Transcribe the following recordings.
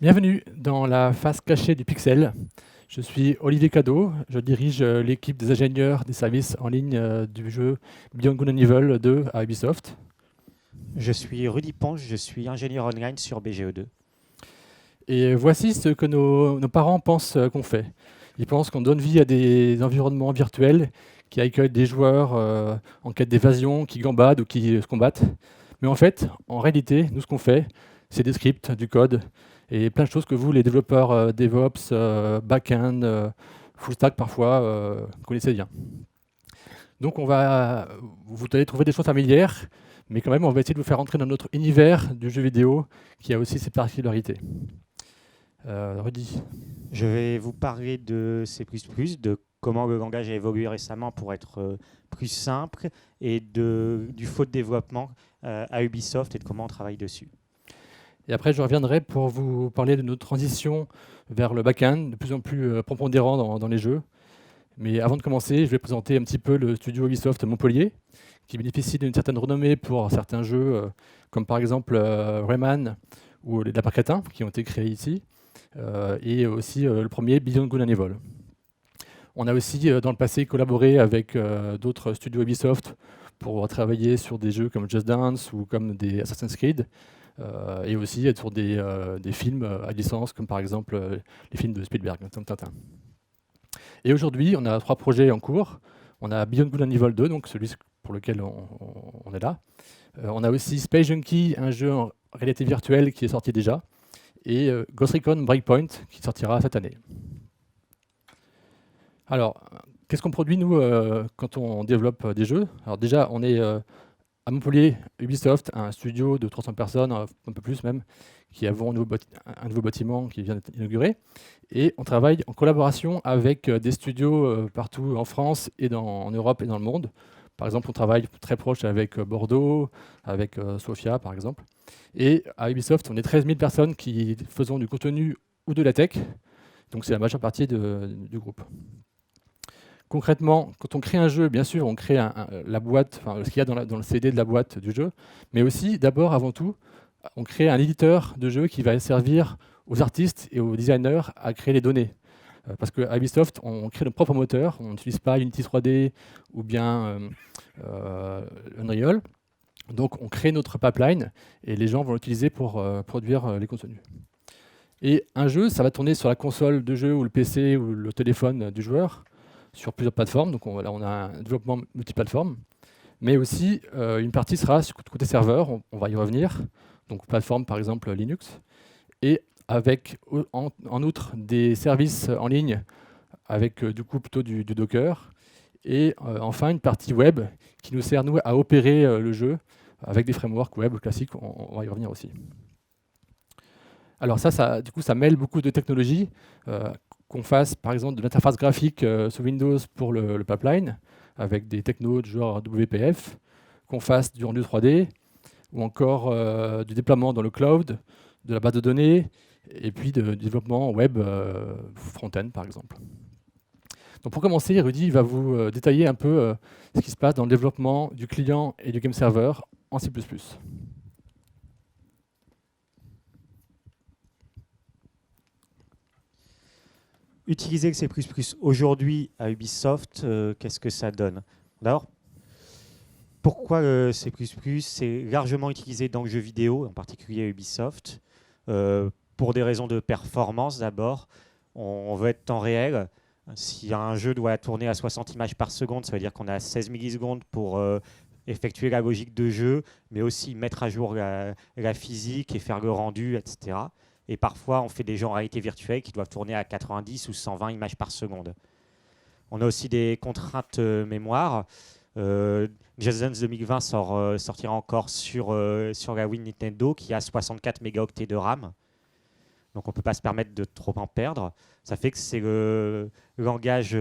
Bienvenue dans la face cachée du pixel. Je suis Olivier Cadeau, je dirige l'équipe des ingénieurs des services en ligne du jeu Beyond Good and Evil 2 à Ubisoft. Je suis Rudy Ponge, je suis ingénieur online sur BGE2. Et voici ce que nos parents pensent qu'on fait. Ils pensent qu'on donne vie à des environnements virtuels qui accueillent des joueurs en quête d'évasion, qui gambadent ou qui se combattent. Mais en fait, en réalité, nous ce qu'on fait, c'est des scripts, du code et plein de choses que vous, les développeurs DevOps, back-end, full stack parfois, connaissez bien. Donc vous allez trouver des choses familières, mais quand même, on va essayer de vous faire entrer dans notre univers du jeu vidéo qui a aussi ses particularités. Rudy. Je vais vous parler de C++, de comment le langage a évolué récemment pour être plus simple et du faux développement à Ubisoft et de comment on travaille dessus. Et après, je reviendrai pour vous parler de notre transition vers le back-end, de plus en plus prépondérant dans les jeux. Mais avant de commencer, je vais présenter un petit peu le studio Ubisoft Montpellier, qui bénéficie d'une certaine renommée pour certains jeux, comme par exemple Rayman ou les Lapins Crétins, qui ont été créés ici, et aussi le premier Beyond Good and Evil. On a aussi dans le passé collaboré avec d'autres studios Ubisoft pour travailler sur des jeux comme Just Dance ou comme des Assassin's Creed, et aussi sur des films à licence, comme par exemple les films de Spielberg, comme Tintin. Et aujourd'hui, on a 3 projets en cours. On a Beyond Good and Evil 2, donc celui pour lequel on est là. On a aussi Space Junkie, un jeu en réalité virtuelle qui est sorti déjà, et Ghost Recon Breakpoint, qui sortira cette année. Alors, qu'est-ce qu'on produit, nous, quand on développe des jeux? Alors déjà, on est à Montpellier, Ubisoft, un studio de 300 personnes, un peu plus même, qui avons un nouveau bâtiment qui vient d'être inauguré. Et on travaille en collaboration avec des studios partout en France et en Europe et dans le monde. Par exemple, on travaille très proche avec Bordeaux, avec Sofia, par exemple. Et à Ubisoft, on est 13 000 personnes qui faisons du contenu ou de la tech. Donc c'est la majeure partie du groupe. Concrètement, quand on crée un jeu, bien sûr, on crée la boîte, enfin, ce qu'il y a dans le CD de la boîte du jeu, mais aussi, d'abord, avant tout, on crée un éditeur de jeu qui va servir aux artistes et aux designers à créer les données. Parce qu'à Ubisoft, on crée notre propre moteur, on n'utilise pas Unity 3D ou bien Unreal. Donc on crée notre pipeline et les gens vont l'utiliser pour produire les contenus. Et un jeu, ça va tourner sur la console de jeu ou le PC ou le téléphone du joueur, sur plusieurs plateformes. Donc on a un développement multiplateforme. Mais aussi, une partie sera sur côté serveur, on va y revenir. Donc plateforme par exemple Linux. Et avec en outre des services en ligne avec du coup plutôt du Docker. Et enfin une partie web qui nous sert nous à opérer le jeu avec des frameworks web classiques, on va y revenir aussi. Alors du coup, ça mêle beaucoup de technologies, qu'on fasse par exemple de l'interface graphique sous Windows pour le pipeline, avec des technos du genre WPF, qu'on fasse du rendu 3D, ou encore du déploiement dans le cloud, de la base de données, et puis du développement web front-end par exemple. Donc pour commencer, Rudy va vous détailler un peu ce qui se passe dans le développement du client et du game server en C++. Utiliser le C++ aujourd'hui à Ubisoft, qu'est-ce que ça donne? D'abord, pourquoi le C++ c'est largement utilisé dans le jeu vidéo, en particulier à Ubisoft, pour des raisons de performance d'abord. On veut être temps réel. Si un jeu doit tourner à 60 images par seconde, ça veut dire qu'on a 16 millisecondes pour effectuer la logique de jeu, mais aussi mettre à jour la physique et faire le rendu, etc. Et parfois, on fait des jeux en réalité virtuelle qui doivent tourner à 90 ou 120 images par seconde. On a aussi des contraintes mémoire. Just Dance 2020 sortira encore sur la Wii Nintendo qui a 64 mégaoctets de RAM. Donc on ne peut pas se permettre de trop en perdre. Ça fait que c'est le langage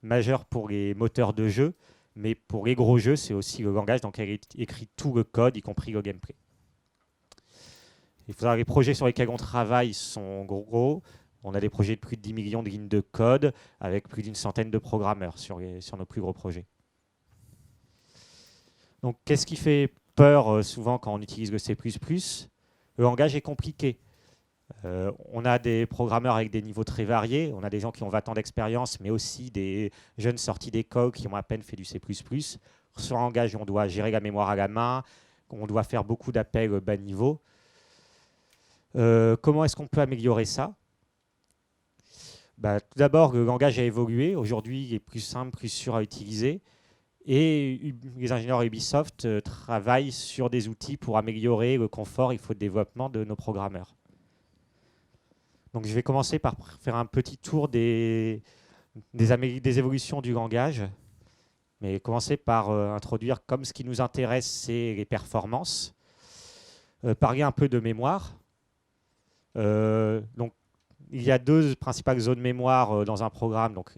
majeur pour les moteurs de jeu, mais pour les gros jeux, c'est aussi le langage dans lequel est écrit tout le code, y compris le gameplay. Les projets sur lesquels on travaille sont gros. On a des projets de plus de 10 millions de lignes de code avec plus d'une centaine de programmeurs sur nos plus gros projets. Donc, qu'est-ce qui fait peur souvent quand on utilise le C++? Le langage est compliqué. On a des programmeurs avec des niveaux très variés. On a des gens qui ont 20 ans d'expérience, mais aussi des jeunes sortis d'école qui ont à peine fait du C++. Sur un langage, on doit gérer la mémoire à la main, on doit faire beaucoup d'appels bas niveau. Comment est-ce qu'on peut améliorer ça? Tout d'abord, le langage a évolué. Aujourd'hui, il est plus simple, plus sûr à utiliser. Et les ingénieurs Ubisoft travaillent sur des outils pour améliorer le confort et le développement de nos programmeurs. Donc, je vais commencer par faire un petit tour des évolutions du langage, mais commencer par introduire, comme ce qui nous intéresse, c'est les performances. Parler un peu de mémoire. Donc, il y a deux principales zones mémoire dans un programme, donc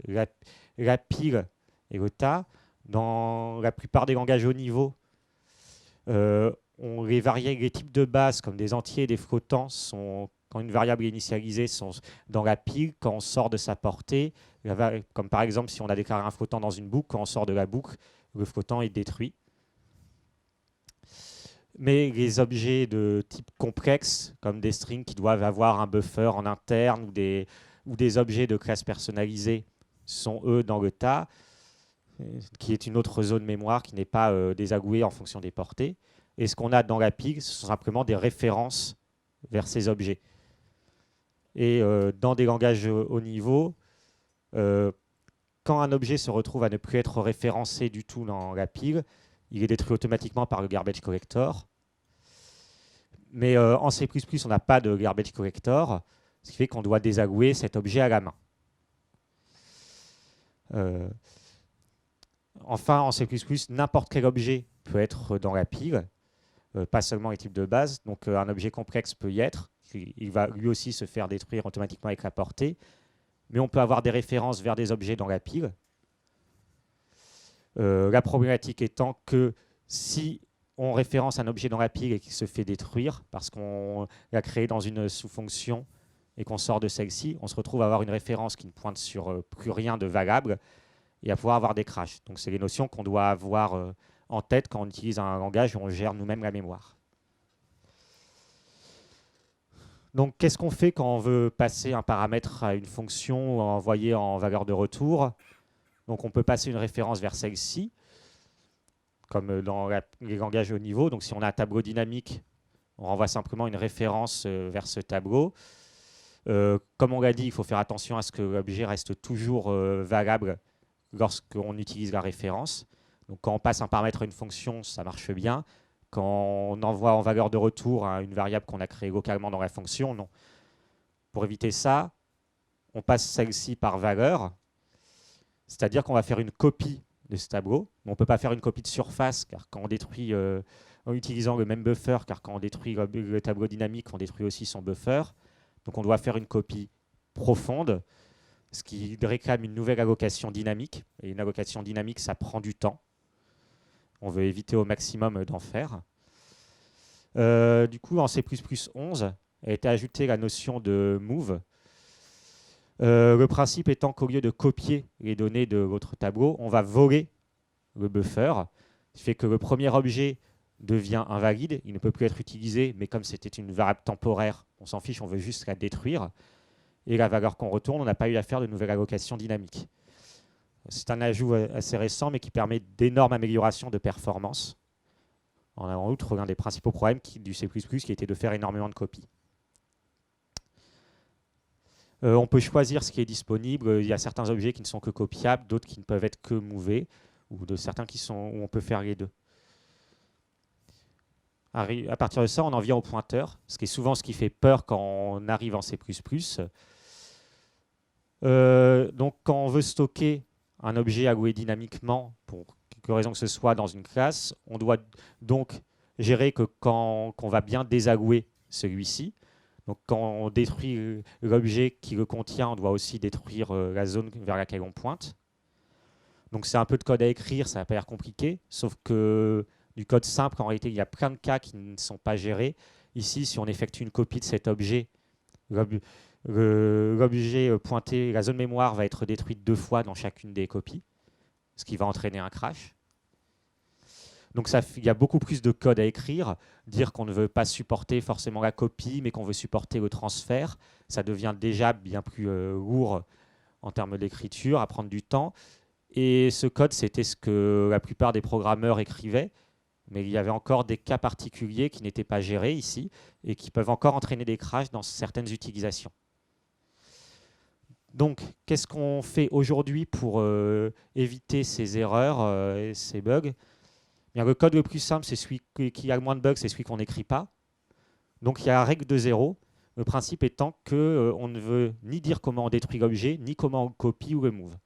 la pile et le tas. Dans la plupart des langages haut niveau, les types de base, comme des entiers et des flottants, quand une variable est initialisée, sont dans la pile. Quand on sort de sa portée, comme par exemple si on a déclaré un flottant dans une boucle, quand on sort de la boucle, le flottant est détruit. Mais les objets de type complexe, comme des strings qui doivent avoir un buffer en interne ou des objets de classe personnalisée, sont eux dans le tas, qui est une autre zone mémoire qui n'est pas désagouée en fonction des portées. Et ce qu'on a dans la pile, ce sont simplement des références vers ces objets. Et dans des langages haut niveau, quand un objet se retrouve à ne plus être référencé du tout dans la pile, il est détruit automatiquement par le garbage collector. Mais en C++, on n'a pas de garbage collector, ce qui fait qu'on doit désagouer cet objet à la main. Enfin, en C++, n'importe quel objet peut être dans la pile, pas seulement les types de base. Donc un objet complexe peut y être. Il va lui aussi se faire détruire automatiquement avec la portée. Mais on peut avoir des références vers des objets dans la pile. La problématique étant que si on référence un objet dans la pile et qu'il se fait détruire parce qu'on l'a créé dans une sous-fonction et qu'on sort de celle-ci, on se retrouve à avoir une référence qui ne pointe sur plus rien de valable et à pouvoir avoir des crashs. Donc c'est les notions qu'on doit avoir en tête quand on utilise un langage où on gère nous-mêmes la mémoire. Donc qu'est-ce qu'on fait quand on veut passer un paramètre à une fonction ou envoyer en valeur de retour? Donc on peut passer une référence vers celle-ci, comme dans les langages haut niveau. Donc si on a un tableau dynamique, on renvoie simplement une référence vers ce tableau. Comme on l'a dit, il faut faire attention à ce que l'objet reste toujours valable lorsqu'on utilise la référence. Donc quand on passe un paramètre à une fonction, ça marche bien. Quand on envoie en valeur de retour à une variable qu'on a créée localement dans la fonction, non. Pour éviter ça, on passe celle-ci par valeur, c'est-à-dire qu'on va faire une copie de ce tableau. On ne peut pas faire une copie de surface, car quand on détruit, en utilisant le même buffer, car quand on détruit le tableau dynamique, on détruit aussi son buffer. Donc on doit faire une copie profonde, ce qui réclame une nouvelle allocation dynamique. Et une allocation dynamique, ça prend du temps. On veut éviter au maximum d'en faire. Du coup, en C++ 11, a été ajoutée la notion de move. Le principe étant qu'au lieu de copier les données de votre tableau, on va voler le buffer, ce qui fait que le premier objet devient invalide, il ne peut plus être utilisé, mais comme c'était une variable temporaire, on s'en fiche, on veut juste la détruire. Et la valeur qu'on retourne, on n'a pas eu à faire de nouvelle allocation dynamique. C'est un ajout assez récent, mais qui permet d'énormes améliorations de performance. En outre, l'un des principaux problèmes du C++ qui était de faire énormément de copies. On peut choisir ce qui est disponible. Il y a certains objets qui ne sont que copiables, d'autres qui ne peuvent être que movés, ou de certains où on peut faire les deux. À partir de ça, on en vient au pointeur, ce qui est souvent ce qui fait peur quand on arrive en C++. Donc, quand on veut stocker un objet alloué dynamiquement, pour quelque raison que ce soit dans une classe, on doit donc gérer qu'on va bien désallouer celui-ci. Donc quand on détruit l'objet qui le contient, on doit aussi détruire la zone vers laquelle on pointe. Donc c'est un peu de code à écrire, ça n'a pas l'air compliqué, sauf que du code simple, en réalité, il y a plein de cas qui ne sont pas gérés. Ici, si on effectue une copie de cet objet, l'objet pointé, la zone mémoire va être détruite 2 fois dans chacune des copies, ce qui va entraîner un crash. Donc il y a beaucoup plus de code à écrire. Dire qu'on ne veut pas supporter forcément la copie, mais qu'on veut supporter le transfert, ça devient déjà bien plus lourd en termes d'écriture, à prendre du temps. Et ce code, c'était ce que la plupart des programmeurs écrivaient, mais il y avait encore des cas particuliers qui n'étaient pas gérés ici et qui peuvent encore entraîner des crashs dans certaines utilisations. Donc, qu'est-ce qu'on fait aujourd'hui pour éviter ces erreurs et ces bugs? Bien, le code le plus simple, c'est celui qui a le moins de bugs, c'est celui qu'on n'écrit pas. Donc, il y a la règle de 0. Le principe étant qu'on ne veut ni dire comment on détruit l'objet, ni comment on copie ou le move.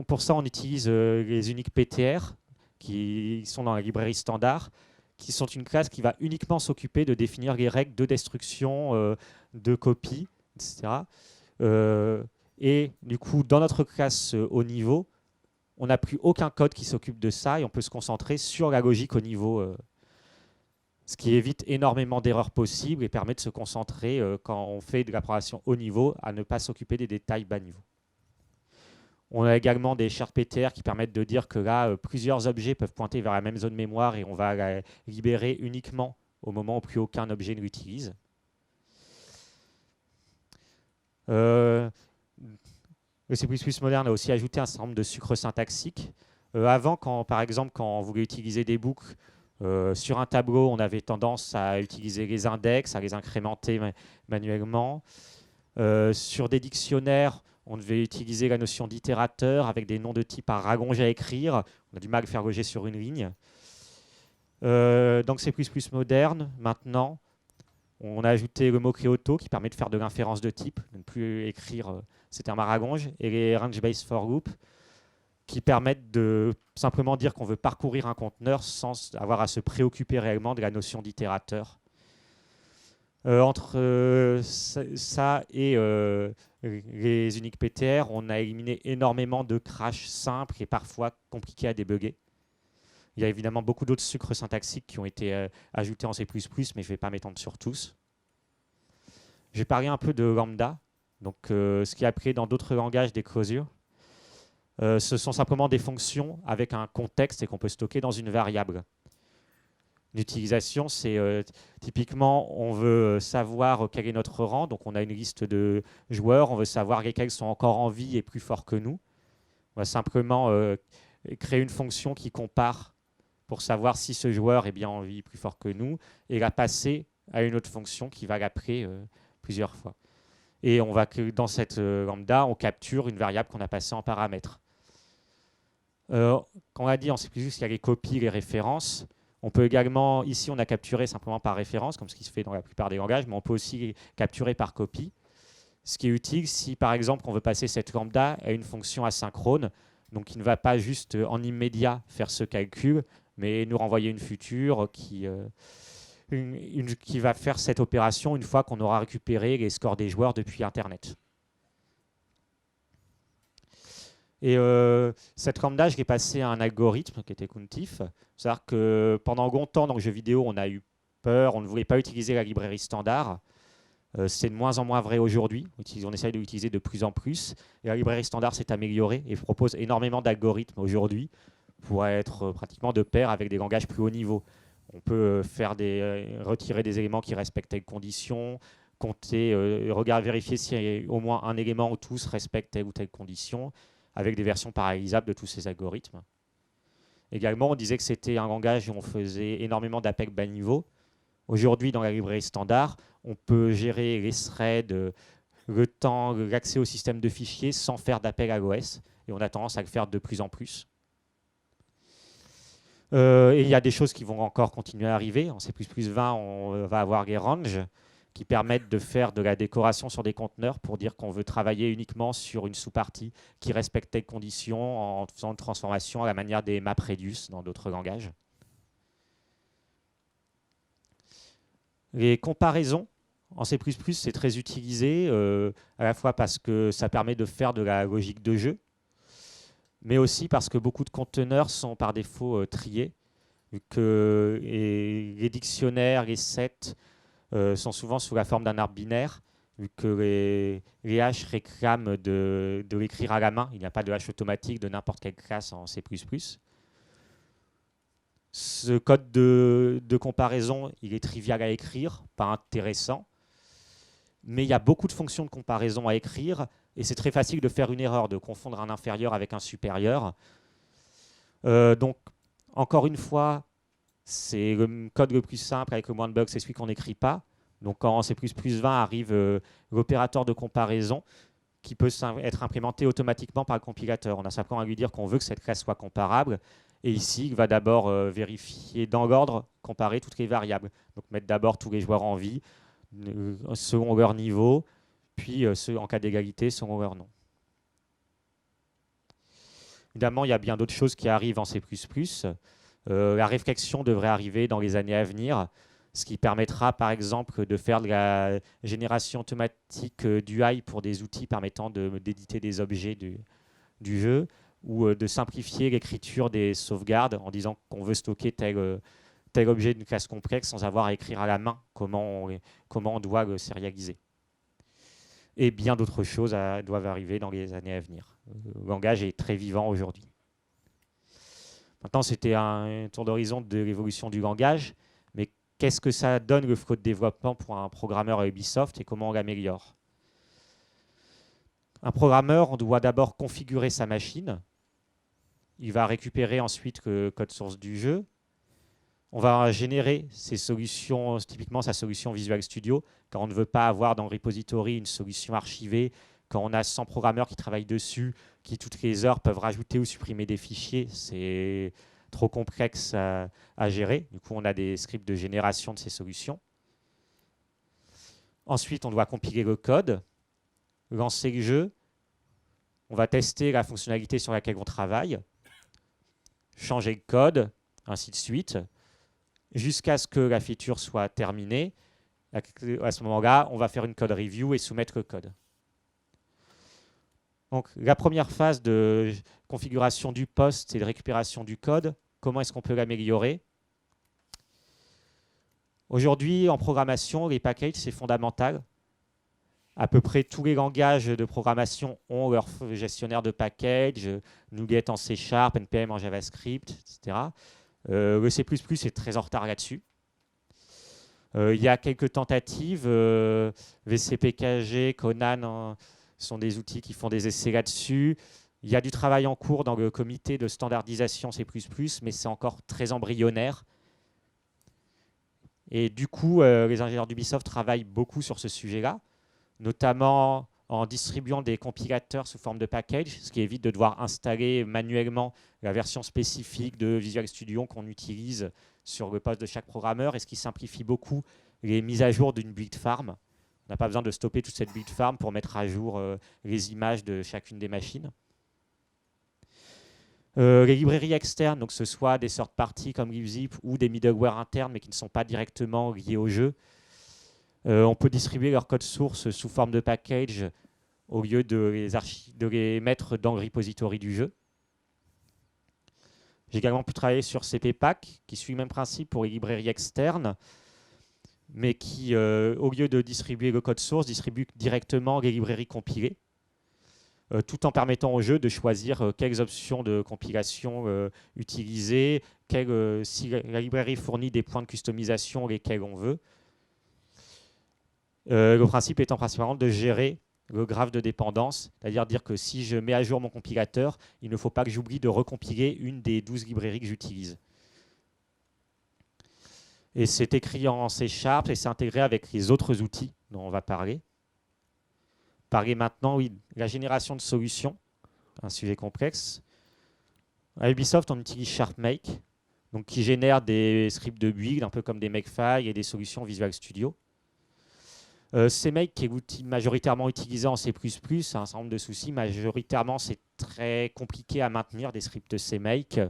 Pour ça, on utilise les uniques PTR qui sont dans la librairie standard, qui sont une classe qui va uniquement s'occuper de définir les règles de destruction, de copie, etc. Et du coup, dans notre classe haut niveau, on n'a plus aucun code qui s'occupe de ça et on peut se concentrer sur la logique au niveau, ce qui évite énormément d'erreurs possibles et permet de se concentrer, quand on fait de la programmation haut niveau, à ne pas s'occuper des détails bas niveau. On a également des shared PTR qui permettent de dire que là, plusieurs objets peuvent pointer vers la même zone mémoire et on va la libérer uniquement au moment où plus aucun objet ne l'utilise. Le C++ moderne a aussi ajouté un certain nombre de sucres syntaxiques. Avant, par exemple, quand on voulait utiliser des boucles sur un tableau, on avait tendance à utiliser les index, à les incrémenter manuellement. Sur des dictionnaires, on devait utiliser la notion d'itérateur avec des noms de type à rallonge à écrire. On a du mal à le faire loger sur une ligne. Donc C++ moderne, maintenant, on a ajouté le mot-clé auto qui permet de faire de l'inférence de type, de ne plus écrire ces termes à rallonge, et les range-based for loop qui permettent de simplement dire qu'on veut parcourir un conteneur sans avoir à se préoccuper réellement de la notion d'itérateur. Entre ça et les uniques PTR, on a éliminé énormément de crashs simples et parfois compliqués à débugger. Il y a évidemment beaucoup d'autres sucres syntaxiques qui ont été ajoutés en C++, mais je ne vais pas m'étendre sur tous. Je vais parler un peu de lambda, donc ce qui est appelé dans d'autres langages des closures. Ce sont simplement des fonctions avec un contexte et qu'on peut stocker dans une variable. L'utilisation, c'est typiquement, on veut savoir quel est notre rang, donc on a une liste de joueurs, on veut savoir lesquels sont encore en vie et plus forts que nous. On va simplement créer une fonction qui compare pour savoir si ce joueur est bien en vie, plus fort que nous, et la passer à une autre fonction qui va l'appeler plusieurs fois. Et on va dans cette lambda, on capture une variable qu'on a passée en paramètre. Quand on a dit en C++, il y a les copies, les références. On peut également, ici on a capturé simplement par référence, comme ce qui se fait dans la plupart des langages, mais on peut aussi capturer par copie. Ce qui est utile si par exemple on veut passer cette lambda à une fonction asynchrone, donc qui ne va pas juste en immédiat faire ce calcul, mais nous renvoyer une future qui va faire cette opération une fois qu'on aura récupéré les scores des joueurs depuis Internet. Et cette lambda, je l'ai passé à un algorithme qui était countif. C'est-à-dire que pendant longtemps, dans le jeu vidéo, on a eu peur, on ne voulait pas utiliser la librairie standard. C'est de moins en moins vrai aujourd'hui. On essaye de l'utiliser de plus en plus. Et la librairie standard s'est améliorée et propose énormément d'algorithmes aujourd'hui pour être pratiquement de pair avec des langages plus haut niveau. On peut retirer des éléments qui respectent telle condition, compter, vérifier si au moins un élément ou tous respectent telle ou telle condition, avec des versions parallélisables de tous ces algorithmes. Également, on disait que c'était un langage où on faisait énormément d'appels bas niveau. Aujourd'hui, dans la librairie standard, on peut gérer les threads, le temps, l'accès au système de fichiers sans faire d'appel à l'OS. Et on a tendance à le faire de plus en plus. Et il y a des choses qui vont encore continuer à arriver. En C++ 20, on va avoir les ranges qui permettent de faire de la décoration sur des conteneurs pour dire qu'on veut travailler uniquement sur une sous-partie qui respecte telles conditions en faisant une transformation à la manière des MapReduce dans d'autres langages. Les comparaisons, en C++, c'est très utilisé, à la fois parce que ça permet de faire de la logique de jeu, mais aussi parce que beaucoup de conteneurs sont par défaut triés, vu que les dictionnaires, les sets, sont souvent sous la forme d'un arbre binaire, vu que les hash réclament de l'écrire à la main. Il n'y a pas de hash automatique de n'importe quelle classe en C++. Ce code de comparaison, il est trivial à écrire, pas intéressant. Mais il y a beaucoup de fonctions de comparaison à écrire et c'est très facile de faire une erreur, de confondre un inférieur avec un supérieur. Donc, encore une fois, c'est le code le plus simple avec le moins de bugs, c'est celui qu'on n'écrit pas. Donc, quand en C++20 arrive l'opérateur de comparaison qui peut être implémenté automatiquement par le compilateur. On a simplement à lui dire qu'on veut que cette classe soit comparable. Et ici, il va d'abord vérifier dans l'ordre, comparer toutes les variables. Donc, mettre d'abord tous les joueurs en vie, selon leur niveau, puis en cas d'égalité, selon leur nom. Évidemment, il y a bien d'autres choses qui arrivent en C++. La réflexion devrait arriver dans les années à venir, ce qui permettra par exemple de faire de la génération automatique d'UI pour des outils permettant d'éditer des objets du jeu, ou de simplifier l'écriture des sauvegardes en disant qu'on veut stocker tel objet d'une classe complexe sans avoir à écrire à la main comment on doit le sérialiser. Et bien d'autres choses doivent arriver dans les années à venir. Le langage est très vivant aujourd'hui. Maintenant, c'était un tour d'horizon de l'évolution du langage, mais qu'est-ce que ça donne le flow de développement pour un programmeur à Ubisoft et comment on l'améliore? Un programmeur, on doit d'abord configurer sa machine. Il va récupérer ensuite le code source du jeu. On va générer ses solutions, typiquement sa solution Visual Studio, quand on ne veut pas avoir dans le repository une solution archivée, quand on a 100 programmeurs qui travaillent dessus, qui toutes les heures peuvent rajouter ou supprimer des fichiers, c'est trop complexe à gérer. Du coup, on a des scripts de génération de ces solutions. Ensuite, on doit compiler le code, lancer le jeu. On va tester la fonctionnalité sur laquelle on travaille, changer le code, ainsi de suite, jusqu'à ce que la feature soit terminée. À ce moment-là, on va faire une code review et soumettre le code. Donc, la première phase de configuration du poste et de récupération du code, comment est-ce qu'on peut l'améliorer? Aujourd'hui, en programmation, les packages, c'est fondamental. À peu près tous les langages de programmation ont leur gestionnaire de packages, NuGet en C#, NPM en JavaScript, etc. Le C++ est très en retard là-dessus. Il y a quelques tentatives, VCPKG, Conan sont des outils qui font des essais là-dessus. Il y a du travail en cours dans le comité de standardisation C++, mais c'est encore très embryonnaire. Et du coup, les ingénieurs d'Ubisoft travaillent beaucoup sur ce sujet-là, notamment en distribuant des compilateurs sous forme de package, ce qui évite de devoir installer manuellement la version spécifique de Visual Studio qu'on utilise sur le poste de chaque programmeur, et ce qui simplifie beaucoup les mises à jour d'une build farm. On n'a pas besoin de stopper toute cette build farm pour mettre à jour les images de chacune des machines. Les librairies externes, donc que ce soit des third parties comme LibZip ou des middleware internes, mais qui ne sont pas directement liés au jeu, on peut distribuer leur code source sous forme de package au lieu de les mettre dans le repository du jeu. J'ai également pu travailler sur CPPAC, qui suit le même principe pour les librairies externes, mais qui, au lieu de distribuer le code source, distribue directement les librairies compilées, tout en permettant au jeu de choisir quelles options de compilation utiliser, si la librairie fournit des points de customisation, lesquels on veut. Le principe étant principalement de gérer le graphe de dépendance, c'est-à-dire dire que si je mets à jour mon compilateur, il ne faut pas que j'oublie de recompiler une des 12 librairies que j'utilise. Et c'est écrit en C# et c'est intégré avec les autres outils dont on va parler. Parler maintenant, oui, la génération de solutions, un sujet complexe. À Ubisoft, on utilise SharpMake, donc qui génère des scripts de build, un peu comme des Makefile et des solutions Visual Studio. CMake, qui est l'outil majoritairement utilisé en C++, a un certain nombre de soucis. Majoritairement, c'est très compliqué à maintenir des scripts CMake.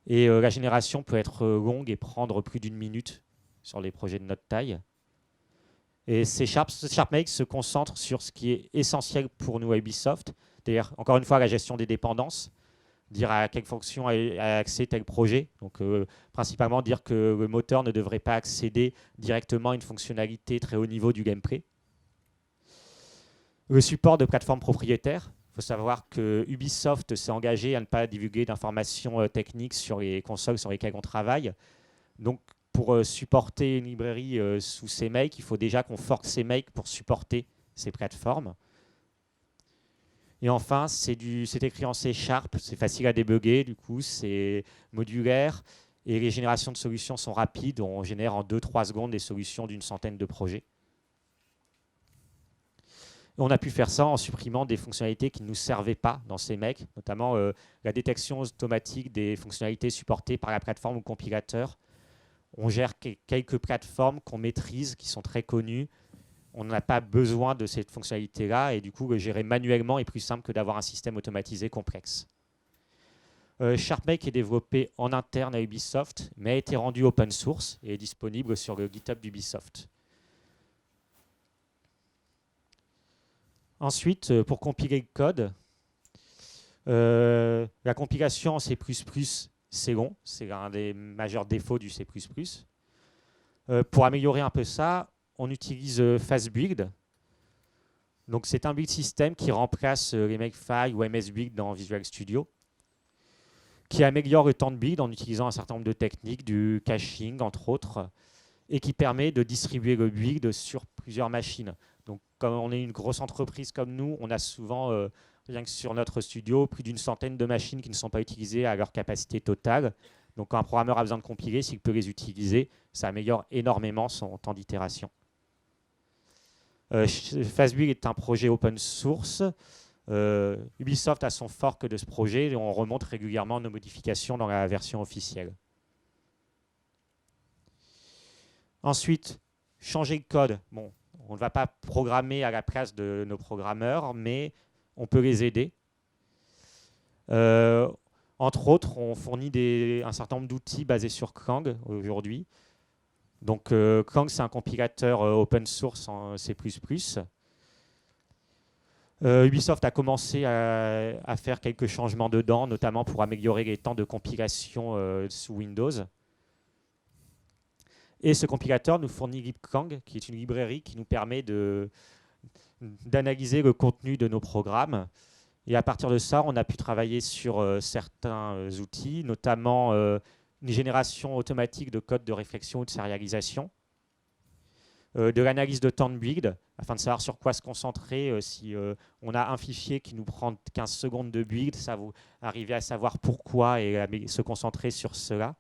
Et la génération peut être longue et prendre plus d'1 minute sur les projets de notre taille. Et SharpMake se concentre sur ce qui est essentiel pour nous à Ubisoft, c'est-à-dire, encore une fois, la gestion des dépendances, dire à quelle fonction a accès tel projet. Donc, principalement, dire que le moteur ne devrait pas accéder directement à une fonctionnalité très haut niveau du gameplay. Le support de plateformes propriétaires, Il faut savoir que Ubisoft s'est engagé à ne pas divulguer d'informations techniques sur les consoles sur lesquelles on travaille. Donc, pour supporter une librairie sous CMake, il faut déjà qu'on forque CMake pour supporter ces plateformes. Et enfin, c'est écrit en C#, c'est facile à débugger, du coup, c'est modulaire et les générations de solutions sont rapides. On génère en 2-3 secondes des solutions d'une centaine de projets. On a pu faire ça en supprimant des fonctionnalités qui ne nous servaient pas dans CMake, notamment la détection automatique des fonctionnalités supportées par la plateforme ou le compilateur. On gère quelques plateformes qu'on maîtrise, qui sont très connues. On n'a pas besoin de cette fonctionnalité-là et du coup, le gérer manuellement est plus simple que d'avoir un système automatisé complexe. SharpMake est développé en interne à Ubisoft, mais a été rendu open source et est disponible sur le GitHub d'Ubisoft. Ensuite, pour compiler le code, la compilation en C++, c'est long. C'est l'un des majeurs défauts du C++. Pour améliorer un peu ça, on utilise FastBuild. Donc, c'est un build system qui remplace les Makefile ou MSBuild dans Visual Studio, qui améliore le temps de build en utilisant un certain nombre de techniques, du caching, entre autres, et qui permet de distribuer le build sur plusieurs machines. Donc, comme on est une grosse entreprise comme nous, on a souvent, rien que sur notre studio, plus d'une centaine de machines qui ne sont pas utilisées à leur capacité totale. Donc, quand un programmeur a besoin de compiler, s'il peut les utiliser, ça améliore énormément son temps d'itération. FastBuild est un projet open source. Ubisoft a son fork de ce projet et on remonte régulièrement nos modifications dans la version officielle. Ensuite, changer le code. Bon, on ne va pas programmer à la place de nos programmeurs, mais on peut les aider. Entre autres, on fournit un certain nombre d'outils basés sur Clang aujourd'hui. Donc, Clang, c'est un compilateur open source en C++. Ubisoft a commencé à faire quelques changements dedans, notamment pour améliorer les temps de compilation sous Windows. Et ce compilateur nous fournit libclang, qui est une librairie qui nous permet d'analyser le contenu de nos programmes. Et à partir de ça, on a pu travailler sur certains outils, notamment une génération automatique de code de réflexion ou de sérialisation, de l'analyse de temps de build, afin de savoir sur quoi se concentrer. Si on a un fichier qui nous prend 15 secondes de build, ça vous arriver à savoir pourquoi et se concentrer sur cela.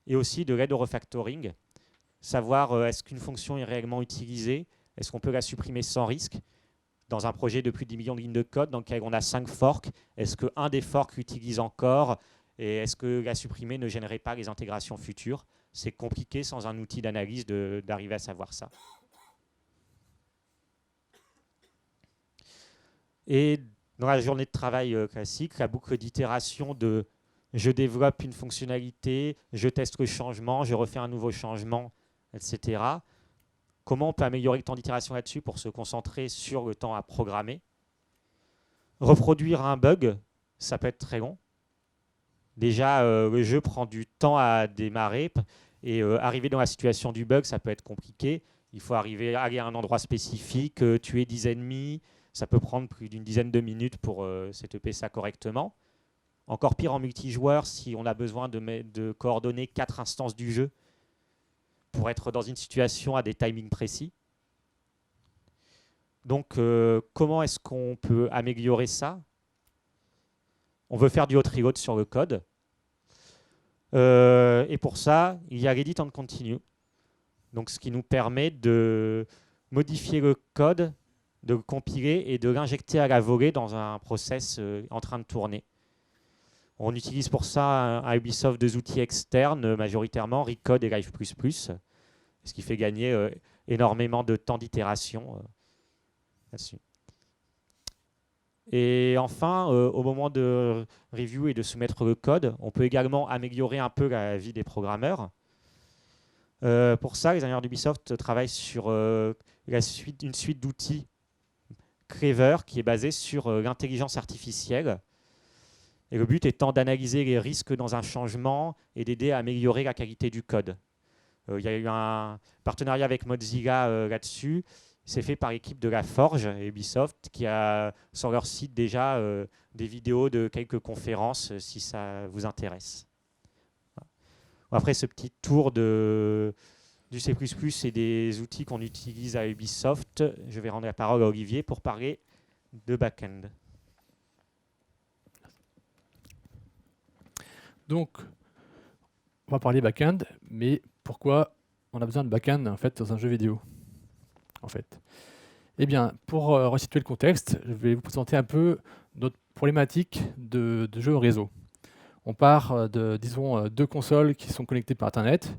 Et aussi de l'aide au refactoring, savoir est-ce qu'une fonction est réellement utilisée, est-ce qu'on peut la supprimer sans risque. Dans un projet de plus de 10 millions de lignes de code dans lequel on a 5 forks, est-ce qu'un des forks l'utilise encore et est-ce que la supprimer ne gênerait pas les intégrations futures? C'est compliqué sans un outil d'analyse d'arriver à savoir ça. Et dans la journée de travail classique, la boucle d'itération de je développe une fonctionnalité, je teste le changement, je refais un nouveau changement, etc. Comment on peut améliorer le temps d'itération là-dessus pour se concentrer sur le temps à programmer? Reproduire un bug, ça peut être très long. Déjà, le jeu prend du temps à démarrer et arriver dans la situation du bug, ça peut être compliqué. Il faut aller à un endroit spécifique, tuer 10 ennemis. Ça peut prendre plus d'une dizaine de minutes pour setuper ça correctement. Encore pire en multijoueur, si on a besoin de coordonner 4 instances du jeu pour être dans une situation à des timings précis. Donc, comment est-ce qu'on peut améliorer ça? On veut faire du hot reload sur le code. Et pour ça, il y a l'edit on continue. Donc, ce qui nous permet de modifier le code, de le compiler et de l'injecter à la volée dans un process en train de tourner. On utilise pour ça à Ubisoft 2 outils externes, majoritairement Recode et Live++, ce qui fait gagner énormément de temps d'itération là-dessus. Et enfin, au moment de review et de soumettre le code, on peut également améliorer un peu la vie des programmeurs. Pour ça, les ingénieurs d'Ubisoft travaillent sur une suite d'outils Clever qui est basée sur l'intelligence artificielle. Et le but étant d'analyser les risques dans un changement et d'aider à améliorer la qualité du code. Il y a eu un partenariat avec Mozilla là-dessus. C'est fait par l'équipe de La Forge et Ubisoft qui a sur leur site déjà des vidéos de quelques conférences si ça vous intéresse. Après ce petit tour du C++ et des outils qu'on utilise à Ubisoft, je vais rendre la parole à Olivier pour parler de back-end. Donc, on va parler back-end, mais pourquoi on a besoin de back-end en fait, dans un jeu vidéo en fait. Eh bien, pour resituer le contexte, je vais vous présenter un peu notre problématique de jeu au réseau. On part de, disons, deux consoles qui sont connectées par Internet,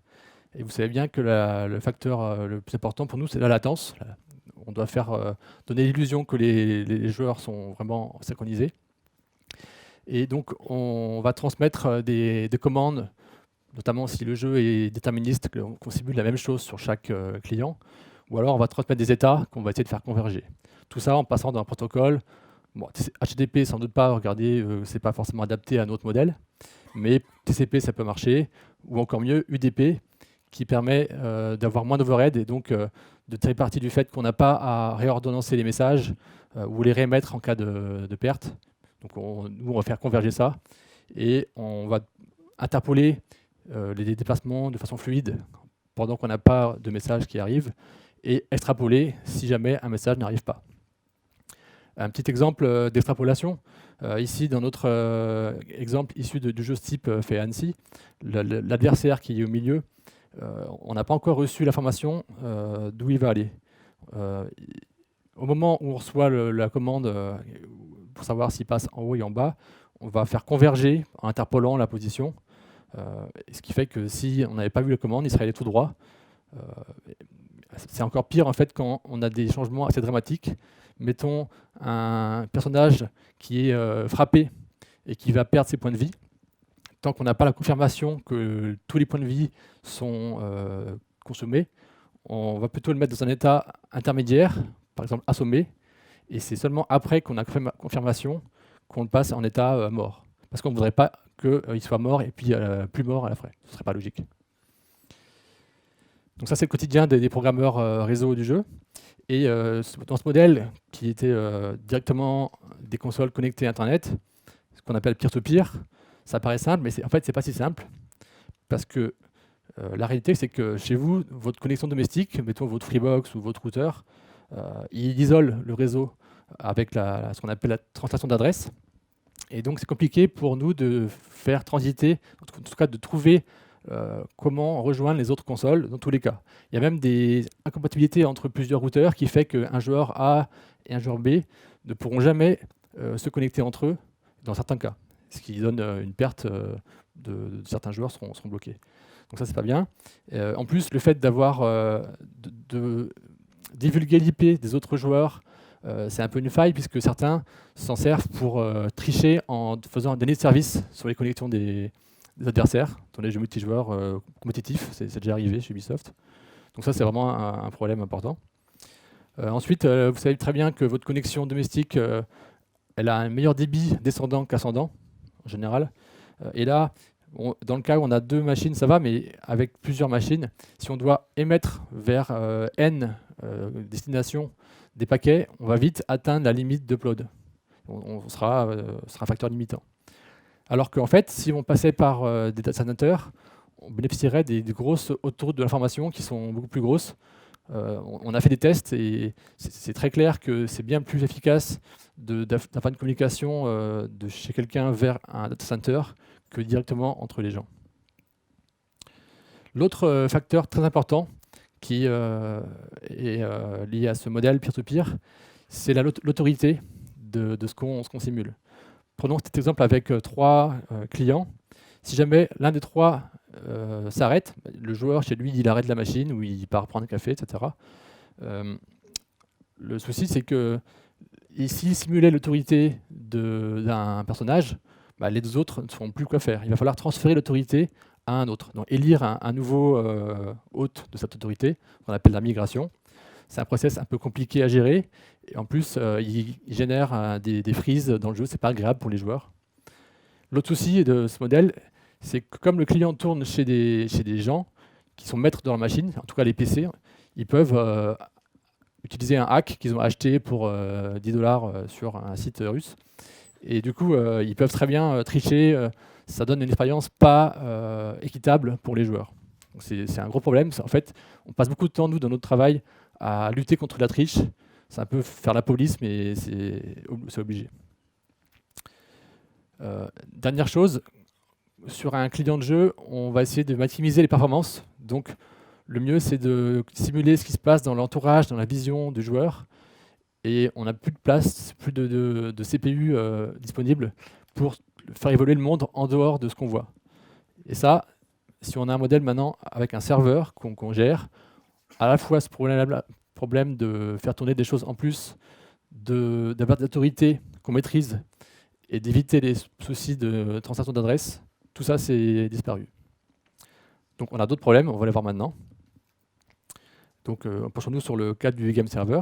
et vous savez bien que le facteur le plus important pour nous, c'est la latence. On doit faire donner l'illusion que les joueurs sont vraiment synchronisés. Et donc, on va transmettre des commandes, notamment si le jeu est déterministe, qu'on simule la même chose sur chaque client, ou alors on va transmettre des états qu'on va essayer de faire converger. Tout ça en passant dans un protocole. Bon, HTTP, sans doute pas, regardez, c'est pas forcément adapté à notre modèle, mais TCP, ça peut marcher, ou encore mieux, UDP, qui permet d'avoir moins d'overhead et donc de tirer parti du fait qu'on n'a pas à réordonnancer les messages ou les réémettre en cas de perte. Donc nous, on va faire converger ça et on va interpoler les déplacements de façon fluide pendant qu'on n'a pas de message qui arrive et extrapoler si jamais un message n'arrive pas. Un petit exemple d'extrapolation. Ici, dans notre exemple issu du jeu type fait à Annecy, l'adversaire qui est au milieu, on n'a pas encore reçu l'information d'où il va aller. Au moment où on reçoit la commande pour savoir s'il passe en haut et en bas, on va faire converger en interpolant la position. Ce qui fait que si on n'avait pas vu la commande, il serait allé tout droit. C'est encore pire en fait quand on a des changements assez dramatiques. Mettons un personnage qui est frappé et qui va perdre ses points de vie. Tant qu'on n'a pas la confirmation que tous les points de vie sont consommés, on va plutôt le mettre dans un état intermédiaire, par exemple assommé, et c'est seulement après qu'on a confirmation qu'on le passe en état mort. Parce qu'on ne voudrait pas qu'il soit mort et puis plus mort à la fin. Ce ne serait pas logique. Donc ça, c'est le quotidien des programmeurs réseau du jeu. Et dans ce modèle, qui était directement des consoles connectées à Internet, ce qu'on appelle peer-to-peer, ça paraît simple, mais en fait, ce n'est pas si simple. Parce que la réalité, c'est que chez vous, votre connexion domestique, mettons votre Freebox ou votre routeur, il isole le réseau avec ce qu'on appelle la translation d'adresse. Et donc, c'est compliqué pour nous de faire transiter, en tout cas de trouver comment rejoindre les autres consoles dans tous les cas. Il y a même des incompatibilités entre plusieurs routeurs qui fait qu'un joueur A et un joueur B ne pourront jamais se connecter entre eux dans certains cas, ce qui donne une perte de certains joueurs seront bloqués. Donc ça, c'est pas bien. En plus, le fait d'avoir de divulguer l'IP des autres joueurs, c'est un peu une faille puisque certains s'en servent pour tricher en faisant un déni de service sur les connexions des adversaires dans les jeux multijoueurs compétitifs. C'est déjà arrivé chez Ubisoft. Donc ça, c'est vraiment un problème important. Ensuite, vous savez très bien que votre connexion domestique, elle a un meilleur débit descendant qu'ascendant, en général. Et là, dans le cas où on a deux machines, ça va, mais avec plusieurs machines, si on doit émettre vers N destinations des paquets, on va vite atteindre la limite d'upload. Ce sera un facteur limitant. Alors qu'en fait, si on passait par des data centers, on bénéficierait des grosses autoroutes de l'information qui sont beaucoup plus grosses. On a fait des tests et c'est très clair que c'est bien plus efficace d'avoir une communication de chez quelqu'un vers un data center que directement entre les gens. L'autre facteur très important qui est lié à ce modèle peer-to-peer, c'est l'autorité de ce qu'on simule. Prenons cet exemple avec 3 clients. Si jamais l'un des 3 s'arrête, le joueur chez lui, il arrête la machine ou il part prendre un café, etc. Le souci, c'est que s'il simulait l'autorité d'un personnage, les 2 autres ne sauront plus quoi faire. Il va falloir transférer l'autorité à un autre. Donc élire un nouveau hôte de cette autorité, qu'on appelle la migration. C'est un process un peu compliqué à gérer. Et en plus, il génère des freezes dans le jeu. Ce n'est pas agréable pour les joueurs. L'autre souci de ce modèle, c'est que comme le client tourne chez des gens qui sont maîtres de leur machine, en tout cas les PC, ils peuvent utiliser un hack qu'ils ont acheté pour 10 $ sur un site russe. Et du coup, ils peuvent très bien tricher. Ça donne une expérience pas équitable pour les joueurs. C'est un gros problème. En fait, on passe beaucoup de temps, nous, dans notre travail, à lutter contre la triche. C'est un peu faire la police, mais c'est obligé. Dernière chose, sur un client de jeu, on va essayer de maximiser les performances. Donc, le mieux, c'est de simuler ce qui se passe dans l'entourage, dans la vision du joueur. Et on n'a plus de place, plus de CPU disponible pour faire évoluer le monde en dehors de ce qu'on voit. Et ça, si on a un modèle maintenant avec un serveur qu'on gère, à la fois ce problème de faire tourner des choses en plus, d'avoir des autorités qu'on maîtrise et d'éviter les soucis de translation d'adresse, tout ça, c'est disparu. Donc on a d'autres problèmes, on va les voir maintenant. Donc penchons-nous sur le cas du game server.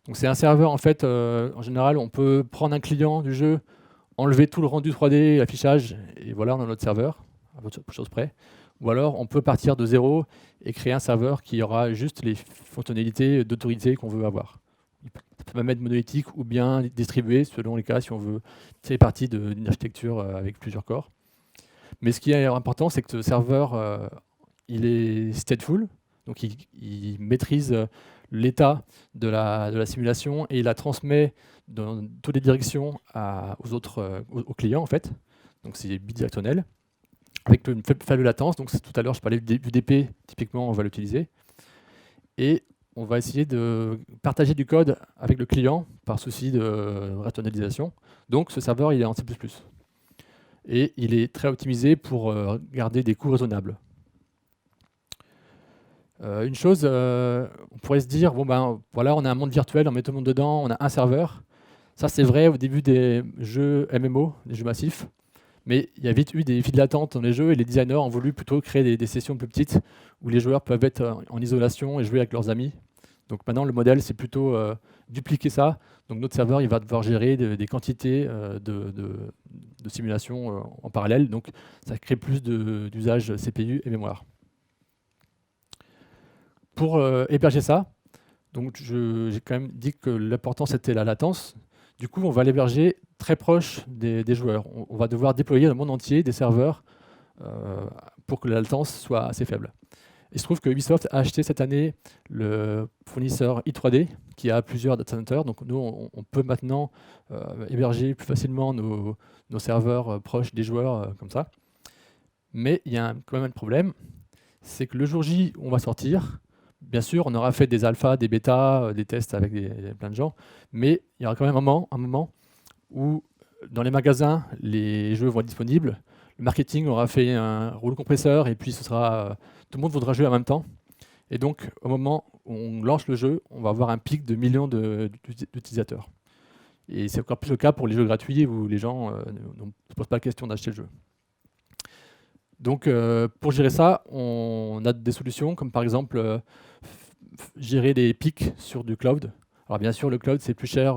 Donc c'est un serveur, en fait, en général, on peut prendre un client du jeu, enlever tout le rendu 3D, l'affichage, et voilà, on a notre serveur, à peu de choses près. Ou alors, on peut partir de zéro et créer un serveur qui aura juste les fonctionnalités d'autorité qu'on veut avoir. Ça peut même être monolithique ou bien distribué, selon les cas, si on veut tirer parti d'une architecture avec plusieurs corps. Mais ce qui est important, c'est que ce serveur, il est stateful, donc il maîtrise l'état de la simulation et il la transmet dans toutes les directions aux clients, en fait. Donc c'est bidirectionnel, avec une faible latence. Donc tout à l'heure, je parlais du DP, typiquement, on va l'utiliser. Et on va essayer de partager du code avec le client par souci de rationalisation. Donc ce serveur, il est en C++. Et il est très optimisé pour garder des coûts raisonnables. Une chose, on pourrait se dire, bon ben voilà, on a un monde virtuel, on met tout le monde dedans, on a un serveur. Ça c'est vrai au début des jeux MMO, des jeux massifs, mais il y a vite eu des files d'attente dans les jeux et les designers ont voulu plutôt créer des sessions plus petites où les joueurs peuvent être en isolation et jouer avec leurs amis. Donc maintenant le modèle c'est plutôt dupliquer ça. Donc notre serveur il va devoir gérer des quantités de simulation en parallèle, donc ça crée plus d'usage CPU et mémoire. Pour héberger ça, donc j'ai quand même dit que l'important c'était la latence. Du coup, on va l'héberger très proche des joueurs. On va devoir déployer dans le monde entier des serveurs pour que la latence soit assez faible. Il se trouve que Ubisoft a acheté cette année le fournisseur i3D qui a plusieurs data centers. Donc nous, on peut maintenant héberger plus facilement nos serveurs proches des joueurs comme ça. Mais il y a quand même un problème, c'est que le jour J, on va sortir. Bien sûr, on aura fait des alphas, des bêtas, des tests avec plein de gens, mais il y aura quand même un moment où dans les magasins, les jeux vont être disponibles, le marketing aura fait un rouleau compresseur et puis tout le monde voudra jouer en même temps. Et donc, au moment où on lance le jeu, on va avoir un pic de millions d'utilisateurs. Et c'est encore plus le cas pour les jeux gratuits où les gens ne se posent pas la question d'acheter le jeu. Donc, pour gérer ça, on a des solutions comme par exemple gérer des pics sur du cloud. Alors bien sûr, le cloud, c'est plus cher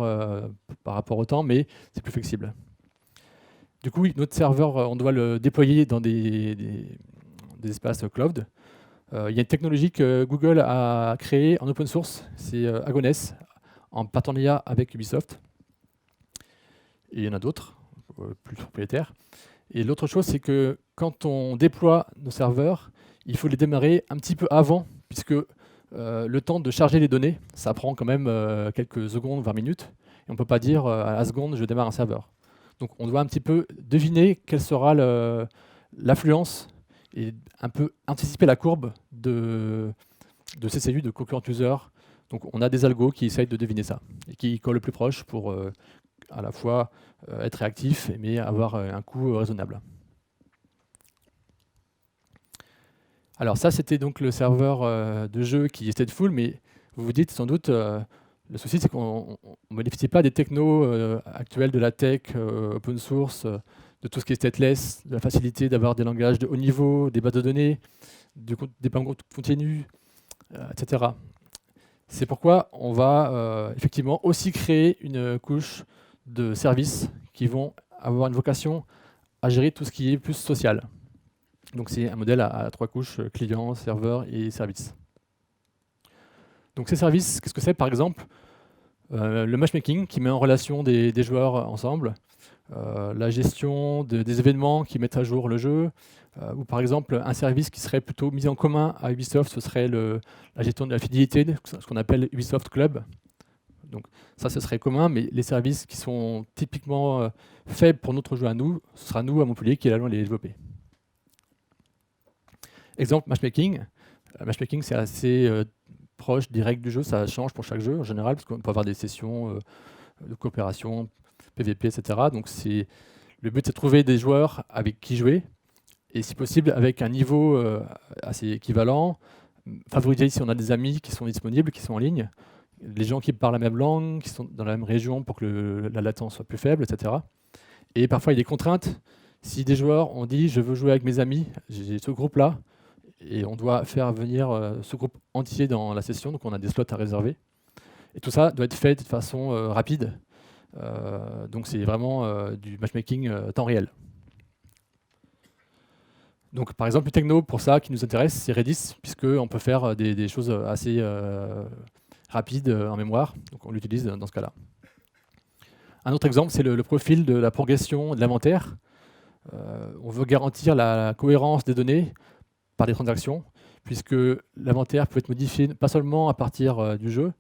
par rapport au temps, mais c'est plus flexible. Du coup, notre serveur, on doit le déployer dans des espaces cloud. Il y a une technologie que Google a créée en open source, c'est Agones, en partenariat avec Ubisoft. Et il y en a d'autres, plus propriétaires. Et l'autre chose, c'est que quand on déploie nos serveurs, il faut les démarrer un petit peu avant, puisque le temps de charger les données, ça prend quand même quelques secondes, 20 minutes. Et on ne peut pas dire à la seconde, je démarre un serveur. Donc on doit un petit peu deviner quelle sera l'affluence et un peu anticiper la courbe de CCU, de concurrent user. Donc on a des algos qui essayent de deviner ça et qui collent le plus proche pour à la fois être réactif mais avoir un coût raisonnable. Alors ça, c'était donc le serveur de jeu qui est stateful, mais vous vous dites sans doute, le souci c'est qu'on ne bénéficie pas des technos actuels de la tech, open source, de tout ce qui est stateless, de la facilité d'avoir des langages de haut niveau, des bases de données, des déploiements continus, etc. C'est pourquoi on va effectivement aussi créer une couche de services qui vont avoir une vocation à gérer tout ce qui est plus social. Donc c'est un modèle à 3 couches, client, serveur et service. Donc ces services, qu'est-ce que c'est par exemple? Le matchmaking qui met en relation des joueurs ensemble, la gestion des événements qui mettent à jour le jeu, ou par exemple un service qui serait plutôt mis en commun à Ubisoft, ce serait la gestion de la fidélité, ce qu'on appelle Ubisoft Club. Donc ça, ce serait commun, mais les services qui sont typiquement faits pour notre jeu à nous, ce sera nous à Montpellier qui allons les développer. Exemple, matchmaking. Matchmaking, c'est assez proche des règles du jeu, ça change pour chaque jeu en général, parce qu'on peut avoir des sessions de coopération, PVP, etc. Donc le but, c'est de trouver des joueurs avec qui jouer, et si possible avec un niveau assez équivalent, favoriser si on a des amis qui sont disponibles, qui sont en ligne, les gens qui parlent la même langue, qui sont dans la même région pour que la latence soit plus faible, etc. Et parfois, il y a des contraintes. Si des joueurs ont dit « je veux jouer avec mes amis, j'ai ce groupe-là », et on doit faire venir ce groupe entier dans la session, donc on a des slots à réserver. Et tout ça doit être fait de façon rapide. Donc c'est vraiment du matchmaking temps réel. Donc par exemple, le techno pour ça qui nous intéresse, c'est Redis, puisqu'on peut faire des choses assez rapides en mémoire. Donc on l'utilise dans ce cas-là. Un autre exemple, c'est le profil de la progression de l'inventaire. On veut garantir la cohérence des données par des transactions, puisque l'inventaire peut être modifié pas seulement à partir du jeu,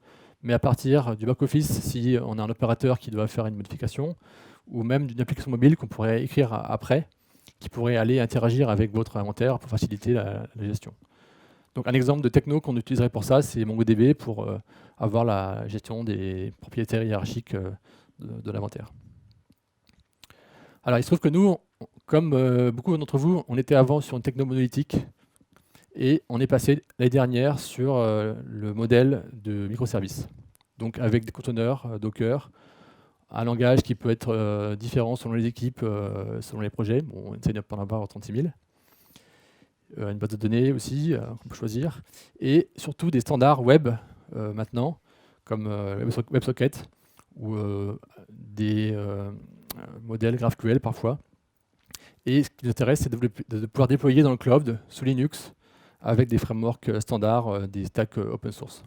mais à partir du back-office si on a un opérateur qui doit faire une modification, ou même d'une application mobile qu'on pourrait écrire après, qui pourrait aller interagir avec votre inventaire pour faciliter la gestion. Donc un exemple de techno qu'on utiliserait pour ça, c'est MongoDB pour avoir la gestion des propriétaires hiérarchiques de l'inventaire. Alors il se trouve que nous, comme beaucoup d'entre vous, on était avant sur une techno monolithique, et on est passé l'année dernière sur le modèle de microservices. Donc avec des conteneurs Docker, un langage qui peut être différent selon les équipes, selon les projets. Bon, on essaie de ne pas en avoir 36 000. Une base de données aussi qu'on peut choisir. Et surtout des standards web maintenant, comme WebSocket ou des modèles GraphQL parfois. Et ce qui nous intéresse, c'est de pouvoir déployer dans le cloud sous Linux avec des frameworks standards, des stacks open source.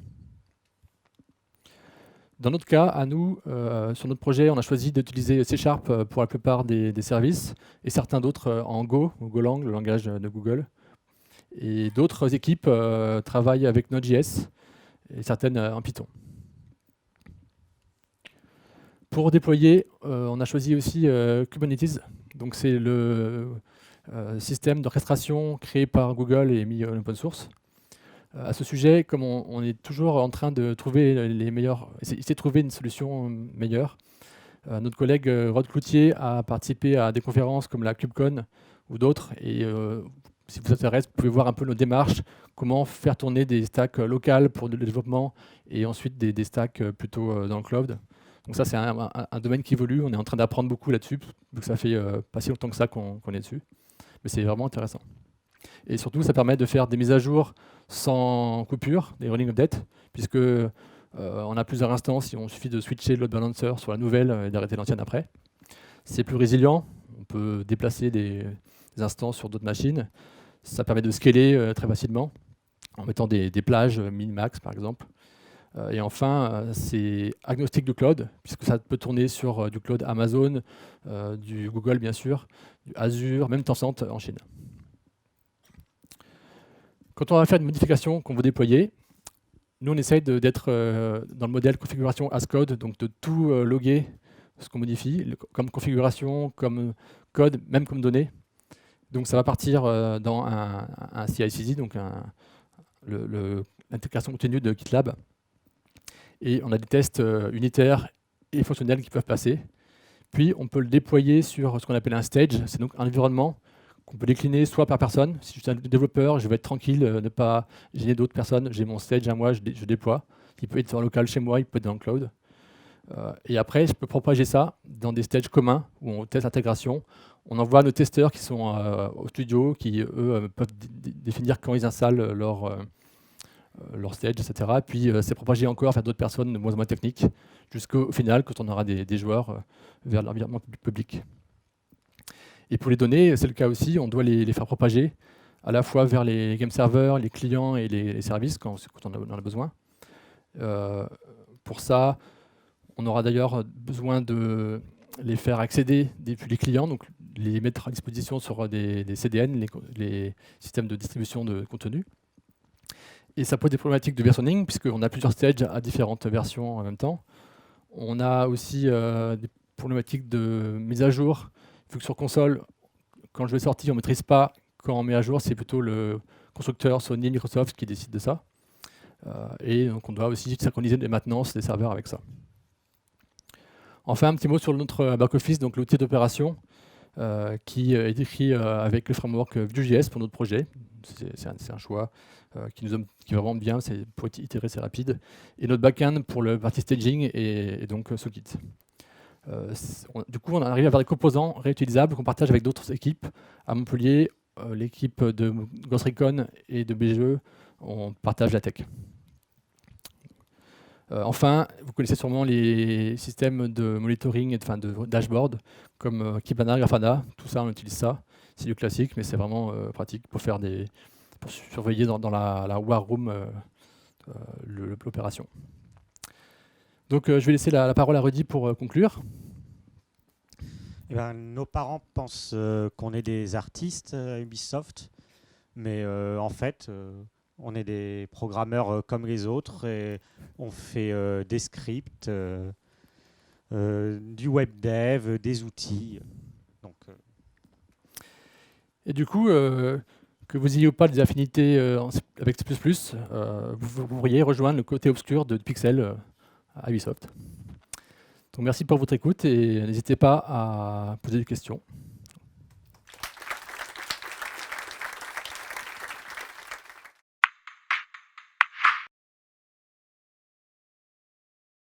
Dans notre cas, à nous, sur notre projet, on a choisi d'utiliser C# pour la plupart des services, et certains d'autres en Go, ou Golang, le langage de Google. Et d'autres équipes travaillent avec Node.js, et certaines en Python. Pour déployer, on a choisi aussi Kubernetes. Donc c'est le système d'orchestration créé par Google et mis en open source. À ce sujet, comme on est toujours en train de trouver essayer de trouver une solution meilleure, notre collègue Rod Cloutier a participé à des conférences comme la KubeCon ou d'autres, et si vous intéresse, vous pouvez voir un peu nos démarches, comment faire tourner des stacks locales pour le développement, et ensuite des stacks plutôt dans le cloud. Donc ça, c'est un domaine qui évolue, on est en train d'apprendre beaucoup là-dessus, vu que ça fait pas si longtemps que ça qu'on est dessus, mais c'est vraiment intéressant. Et surtout, ça permet de faire des mises à jour sans coupure, des rolling updates, puisque on a plusieurs instances, il suffit de switcher le load balancer sur la nouvelle et d'arrêter l'ancienne après. C'est plus résilient, on peut déplacer des instances sur d'autres machines. Ça permet de scaler très facilement, en mettant des plages min-max par exemple. Et enfin, c'est agnostique du cloud, puisque ça peut tourner sur du cloud Amazon, du Google bien sûr, du Azure, même Tencent en Chine. Quand on va faire une modification qu'on veut déployer, nous on essaye d'être dans le modèle configuration as code, donc de tout loguer ce qu'on modifie, comme configuration, comme code, même comme données. Donc ça va partir dans un CI/CD, donc l'intégration continue de GitLab. Et on a des tests unitaires et fonctionnels qui peuvent passer. Puis on peut le déployer sur ce qu'on appelle un stage, c'est donc un environnement qu'on peut décliner soit par personne. Si je suis un développeur, je vais être tranquille, ne pas gêner d'autres personnes. J'ai mon stage à moi, je déploie. Il peut être en local chez moi, il peut être dans le cloud. Et après, je peux propager ça dans des stages communs où on teste l'intégration. On envoie nos testeurs qui sont au studio, qui eux peuvent définir quand ils installent leur stage, etc. Puis c'est propagé encore vers d'autres personnes de moins en moins techniques, jusqu'au final, quand on aura des joueurs vers l'environnement public. Et pour les données, c'est le cas aussi, on doit les faire propager, à la fois vers les game servers, les clients et les services, quand on en a besoin. Pour ça, on aura d'ailleurs besoin de les faire accéder depuis les clients, donc les mettre à disposition sur des CDN, les systèmes de distribution de contenu. Et ça pose des problématiques de versionning, puisqu'on a plusieurs stages à différentes versions en même temps. On a aussi des problématiques de mise à jour, vu que sur console, quand le jeu est sorti, on ne maîtrise pas quand on met à jour, c'est plutôt le constructeur Sony, Microsoft qui décide de ça. Et donc on doit aussi synchroniser les maintenances des serveurs avec ça. Enfin, un petit mot sur notre back-office, donc l'outil d'opération, qui est écrit avec le framework Vue.js pour notre projet. C'est un choix qui est vraiment bien, c'est pour itérer, c'est rapide. Et notre back-end pour le partie staging et donc Sockit. Du coup, on arrive à avoir des composants réutilisables qu'on partage avec d'autres équipes. À Montpellier, l'équipe de Ghost Recon et de BGE, on partage la tech. Enfin, vous connaissez sûrement les systèmes de monitoring et de dashboard comme Kibana, Grafana, tout ça, on utilise ça. C'est du classique, mais c'est vraiment pratique pour surveiller dans la war room l'opération. Donc je vais laisser la parole à Rudy pour conclure. Eh ben, nos parents pensent qu'on est des artistes à Ubisoft, mais en fait, on est des programmeurs comme les autres et on fait des scripts, du web dev, des outils. Donc, Et du coup, que vous ayez ou pas des affinités avec C++, vous pourriez rejoindre le côté obscur de Pixel à Ubisoft. Donc merci pour votre écoute et n'hésitez pas à poser des questions.